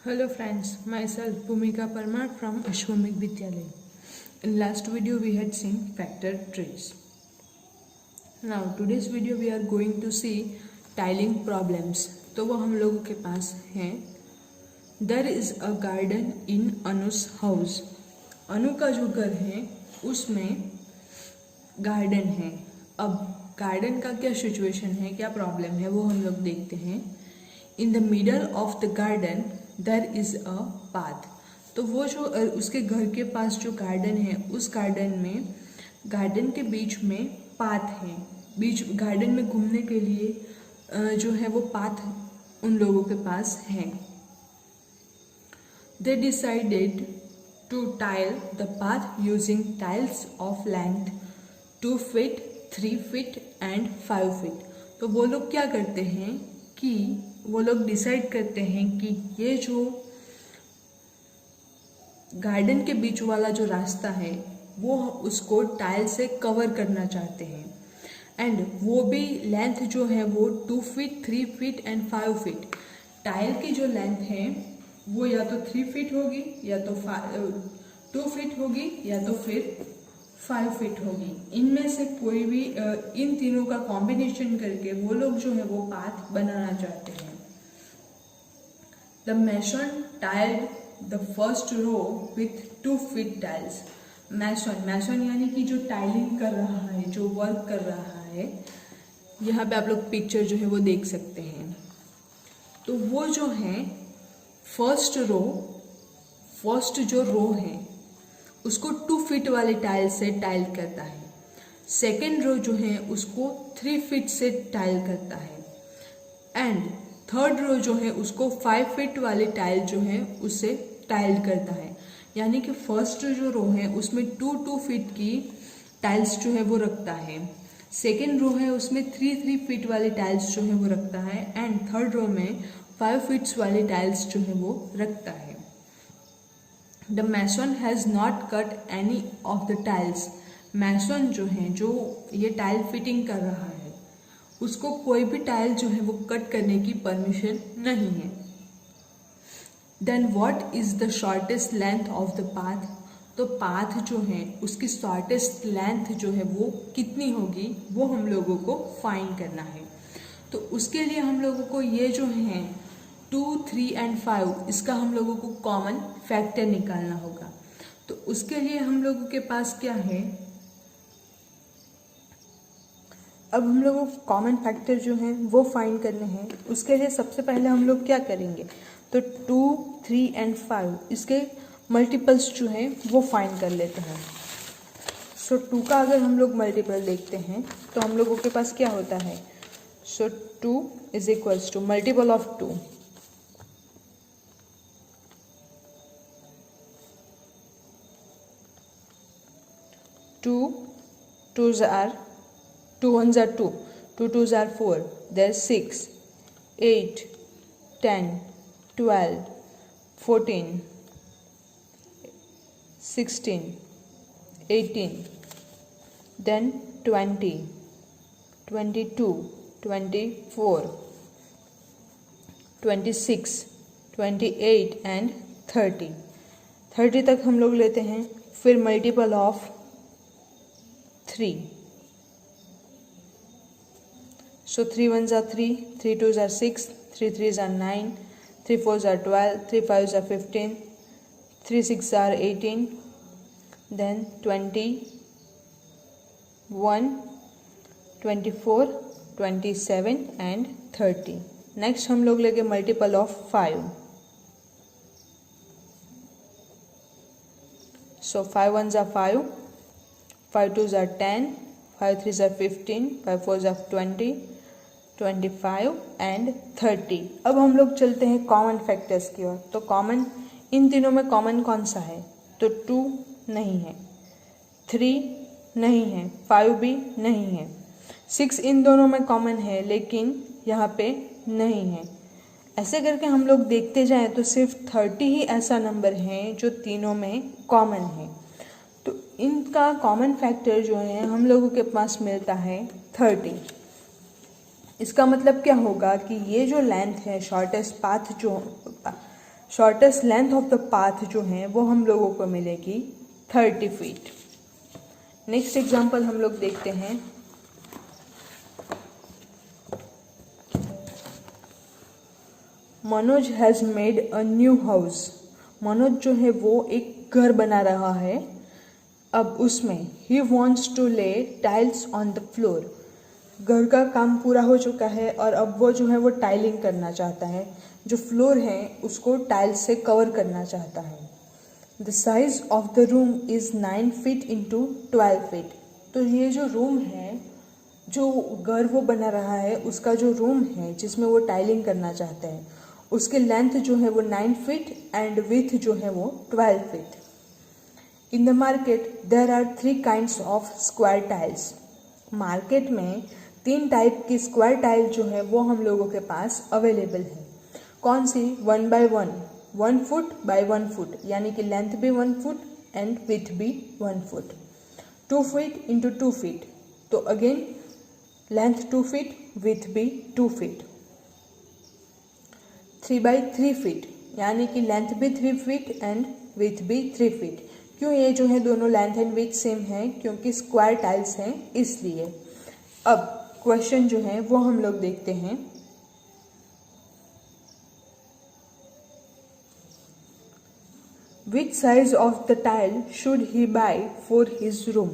Hello friends, myself Bhumika Parmar from Ashwamik Vidyalaya. In last video we had seen factor trees. Now today's video we are going to see tiling problems. तो वो हम लोगों के पास हैं. There is a garden in Anu's house. अनु का जो घर है उसमें गार्डन है. अब गार्डन का क्या सिचुएशन है, क्या प्रॉब्लम है वो हम लोग देखते हैं. In the middle of the garden there is a path. तो वो जो उसके घर के पास जो गार्डन है उस गार्डन में गार्डन के बीच में पाथ है. बीच गार्डन में घूमने के लिए जो है वो पाथ उन लोगों के पास है. They decided to tile the path using tiles of length 2 feet, 3 feet and 5 feet. तो वो लोग क्या करते हैं कि वो लोग डिसाइड करते हैं कि ये जो गार्डन के बीच वाला जो रास्ता है वो उसको टाइल से कवर करना चाहते हैं. एंड वो भी लेंथ जो है वो 2 feet, 3 feet and 5 feet. Tile की जो लेंथ है वो या तो 3 feet होगी या तो 2 feet होगी या तो फिर 5 feet होगी. इनमें से कोई भी इन तीनों का कॉम्बिनेशन करके वो लोग जो है वो पाथ बनाना चाहते हैं. The mason tiled the first row with 2 feet tiles. मैसन यानी कि जो टाइलिंग कर रहा है, जो वर्क कर रहा है, यहाँ पे आप लोग पिक्चर जो है वो देख सकते हैं. तो वो जो है फर्स्ट जो रो है उसको 2 feet वाले टाइल से टाइल करता है. सेकेंड रो जो है उसको 3 feet से टाइल करता है. एंड थर्ड रो जो है उसको 5 feet वाले टाइल जो है उससे टाइल करता है. यानी कि फर्स्ट जो रो है उसमें 2 feet की टाइल्स जो है वो रखता है. सेकेंड रो है उसमें 3 feet वाले टाइल्स जो है वो रखता है. एंड थर्ड रो में 5 feet वाले टाइल्स जो है वो रखता है. The mason has not cut any of the tiles. Mason जो है, जो ये टाइल फिटिंग कर रहा है, उसको कोई भी टाइल जो है वो कट करने की परमिशन नहीं है. Then what is the shortest length of the path. तो पाथ जो है उसकी शॉर्टेस्ट लेंथ जो है वो कितनी होगी वो हम लोगों को फाइंड करना है. तो उसके लिए हम लोगों को ये जो है 2, 3 एंड 5 इसका हम लोगों को कॉमन फैक्टर निकालना होगा. तो उसके लिए हम लोगों के पास क्या है, अब हम लोगों को कॉमन फैक्टर जो है वो फाइंड करने हैं. उसके लिए सबसे पहले हम लोग क्या करेंगे, तो 2, 3 एंड 5 इसके मल्टीपल्स जो हैं वो फाइंड कर लेते हैं. सो 2 का अगर हम लोग मल्टीपल देखते हैं तो हम लोगों के पास क्या होता है. So 2 is equals to multiple of 2 2 ones are 2, 2 twos are 4, there's 6, 8, 10, 12, 14, 16, 18, then 20, 22, 24, 26, 28 and 30. 30 तक हम लोग लेते हैं. फिर multiple of 3. So 3 ones are 3, 3 twos are 6, 3 threes are 9, 3 fours are 12, 3 fives are 15, 3 sixes are 18, then 21, 24, 27 and 30. Next हम लोग लेंगे multiple of 5. So 5 ones are 5, 5 twos are 10, 5 threes are 15, 5 fours are 20, 25 and 30. अब हम लोग चलते हैं कॉमन फैक्टर्स की ओर. तो कॉमन इन तीनों में कॉमन कौन सा है, तो 2 नहीं है, 3 नहीं है, 5 भी नहीं है, 6 इन दोनों में कॉमन है लेकिन यहाँ पे नहीं है. ऐसे करके हम लोग देखते जाएं तो सिर्फ 30 ही ऐसा नंबर है जो तीनों में कॉमन है. तो इनका कॉमन फैक्टर जो है हम लोगों के पास मिलता है 30. इसका मतलब क्या होगा कि ये जो लेंथ है, शॉर्टेस्ट पाथ जो shortest length of the path जो है वो हम लोगों को मिलेगी 30 फीट। नेक्स्ट एग्जाम्पल हम लोग देखते हैं। Manoj has made a new house. Manoj जो है वो एक घर बना रहा है। अब उसमें ही वॉन्ट्स टू ले टाइल्स ऑन द फ्लोर। घर का काम पूरा हो चुका है और अब वो जो है वो टाइलिंग करना चाहता है। जो फ्लोर है उसको टाइल्स से कवर करना चाहता है। The size of the room is 9 feet into 12 feet. तो ये जो रूम है, जो घर वो बना रहा है, उसका जो रूम है जिसमें वो टाइलिंग करना चाहते हैं, उसके लेंथ जो है वो 9 फीट एंड विथ जो है वो 12 feet. In the market there are 3 kinds of square tiles. Market में 3 टाइप की स्क्वायर टाइल जो है वो हम लोगों के पास अवेलेबल है। कौन सी? 1 by 1, 1 फुट बाय 1 फुट, यानी कि लेंथ भी 1 फुट एंड विथ भी 1 फुट। 2 फीट इंटू 2 फीट, तो अगेन लेंथ 2 फीट, विथ भी 2 फीट। 3 by 3 फीट, यानी कि लेंथ भी 3 फीट एंड विथ भी 3 फीट। क्यों ये जो है दोनों लेंथ एंड विथ सेम है? क्योंकि स्क्वायर टाइल्स हैं इसलिए। अब क्वेश्चन जो है वो हम लोग देखते हैं। Which size of the tile should he buy for his room.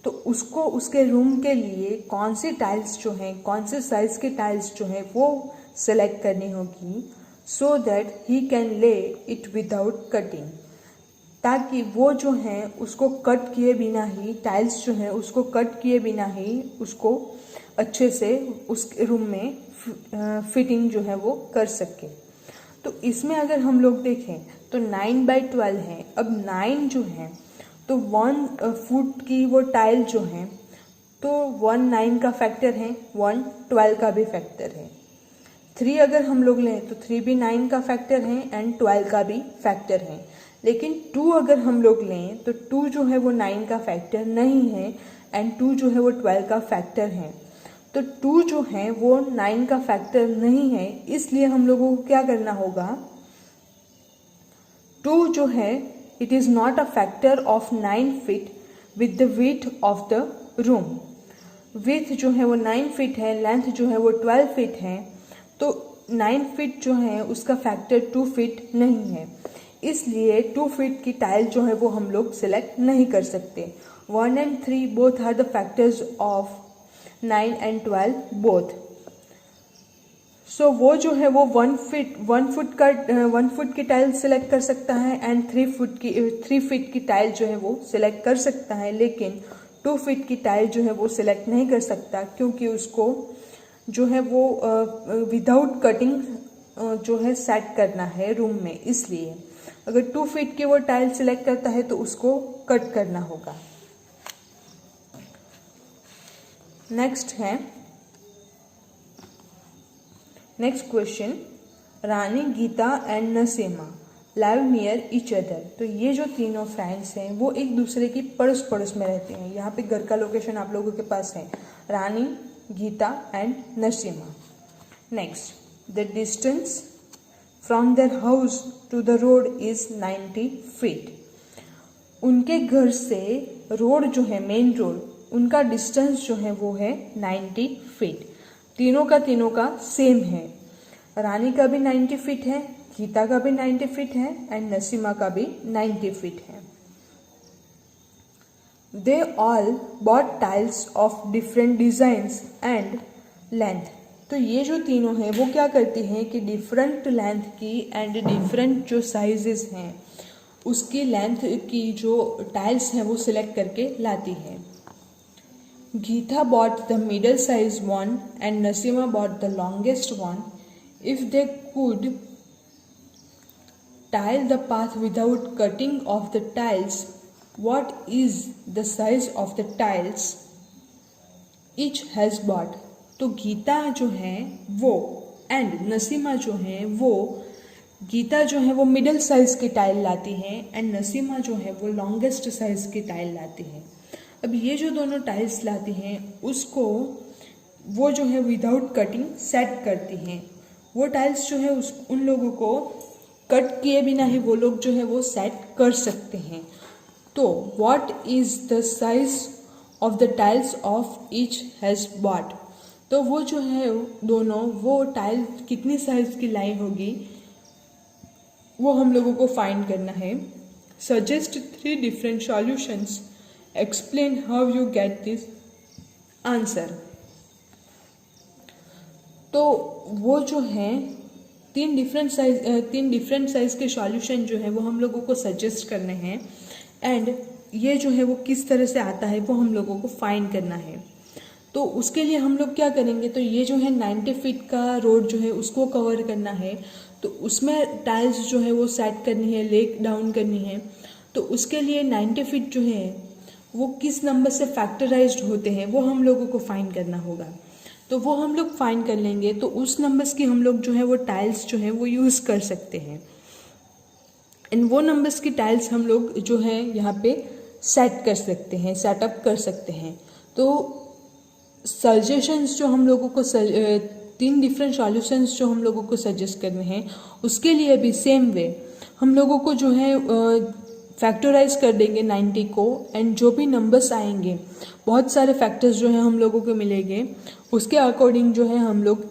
तो उसको उसके रूम के लिए कौन सी टाइल्स जो हैं, कौन से साइज की टाइल्स जो है वो सेलेक्ट करनी होगी, सो दैट ही कैन ले इट विदाउट कटिंग। ताकि वो जो है उसको कट किए बिना ही, टाइल्स जो है उसको कट किए बिना ही उसको अच्छे से उस रूम में फिटिंग जो है वो कर सके। तो इसमें अगर हम लोग देखें तो 9 by 12 है। अब 9 जो है तो 1 फुट की वो टाइल जो है, तो 1 9 का फैक्टर है, 1 12 का भी फैक्टर है। 3 अगर हम लोग लें तो 3 भी 9 का फैक्टर है एंड 12 का भी फैक्टर है। लेकिन 2 अगर हम लोग लें तो 2 जो है वो 9 का फैक्टर नहीं है एंड 2 जो है वो 12 का फैक्टर है। तो 2 जो है वो 9 का फैक्टर नहीं है, इसलिए हम लोगों को क्या करना होगा, 2 जो है it is not a factor of 9 feet with the width of the room. Width जो है वो 9 फीट है, लेंथ जो है वो 12 फीट है, तो 9 फीट जो है उसका फैक्टर 2 फीट नहीं है, इसलिए 2 फीट की टाइल जो है वो हम लोग सिलेक्ट नहीं कर सकते। 1 and 3 both are the factors of 9 and 12 both. So वो जो है वो 1 फुट की टाइल सिलेक्ट कर सकता है एंड 3 फीट की टाइल जो है वो सिलेक्ट कर सकता है, लेकिन 2 फीट की टाइल जो है वो सिलेक्ट नहीं कर सकता, क्योंकि उसको जो है वो विदाउट कटिंग जो है सेट करना है रूम में। इसलिए अगर 2 फीट की वो टाइल सिलेक्ट करता है तो उसको कट करना होगा। Next question, Rani, Gita and Nasima live near each other. तो ये जो तीनों फ्रेंड्स हैं वो एक दूसरे की पड़ोस पड़ोस में रहते हैं। यहाँ पे घर का लोकेशन आप लोगों के पास है, Rani, Gita and Naseema. Next, the distance from their house to the road is 90 feet. उनके घर से रोड जो है, मेन रोड, उनका डिस्टेंस जो है वो है 90 फीट। तीनों का सेम है। रानी का भी 90 फीट है, गीता का भी 90 फीट है एंड नसीमा का भी 90 फीट है। They all bought tiles of different designs and length. तो ये जो तीनों हैं वो क्या करती हैं कि डिफरेंट लेंथ की एंड डिफरेंट जो साइजेस हैं उसकी लेंथ की जो टाइल्स हैं वो सिलेक्ट करके लाती है। Gita bought the middle size one and Nasima bought the longest one. If they could tile the path without cutting off the tiles, what is the size of the tiles each has bought? तो गीता जो है वो and Naseema जो है वो, गीता जो है वो मिडिल साइज की टाइल लाती है एंड नसीमा जो है वो लॉन्गेस्ट साइज की टाइल लाती है। अब ये जो दोनों टाइल्स लाती हैं उसको वो जो है विदाउट कटिंग सेट करती हैं। वो टाइल्स जो है उन लोगों को कट किए बिना ही वो लोग जो है वो सेट कर सकते हैं। तो what is the size of the tiles of each has bot, तो वो जो है दोनों वो टाइल कितनी साइज की लाई होगी वो हम लोगों को फाइंड करना है। Suggest 3 different solutions, explain how you get this answer. तो वो जो है तीन डिफरेंट साइज के सॉल्यूशन जो है वो हम लोगों को सजेस्ट करने हैं एंड ये जो है वो किस तरह से आता है वो हम लोगों को फाइंड करना है। तो उसके लिए हम लोग क्या करेंगे, तो ये जो है 90 फीट का रोड जो है उसको कवर करना है, तो उसमें टाइल्स जो है वो सेट करनी है, लेक डाउन करनी है। तो उसके लिए 90 फीट जो है वो किस नंबर से फैक्टराइज्ड होते हैं वो हम लोगों को फाइंड करना होगा। तो वो हम लोग फाइंड कर लेंगे, तो उस नंबर्स की हम लोग जो है वो टाइल्स जो है वो यूज़ कर सकते हैं एंड वो नंबर्स की टाइल्स हम लोग जो है यहाँ पे सेट कर सकते हैं, सेटअप कर सकते हैं। तो सजेशंस जो हम लोगों को 3 डिफरेंट सॉल्यूशंस जो हम लोगों को सजेस्ट करने हैं, उसके लिए भी सेम वे हम लोगों को जो है फैक्टराइज कर देंगे 90 को एंड जो भी नंबर्स आएंगे, बहुत सारे फैक्टर्स जो है हम लोगों को मिलेंगे, उसके अकॉर्डिंग जो है हम लोग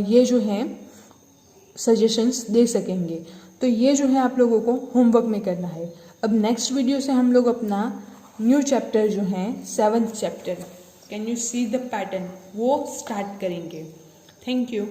ये जो है सजेशंस दे सकेंगे। तो ये जो है आप लोगों को होमवर्क में करना है। अब नेक्स्ट वीडियो से हम लोग अपना न्यू चैप्टर जो है 7th chapter can you see the pattern वो स्टार्ट करेंगे। Thank you.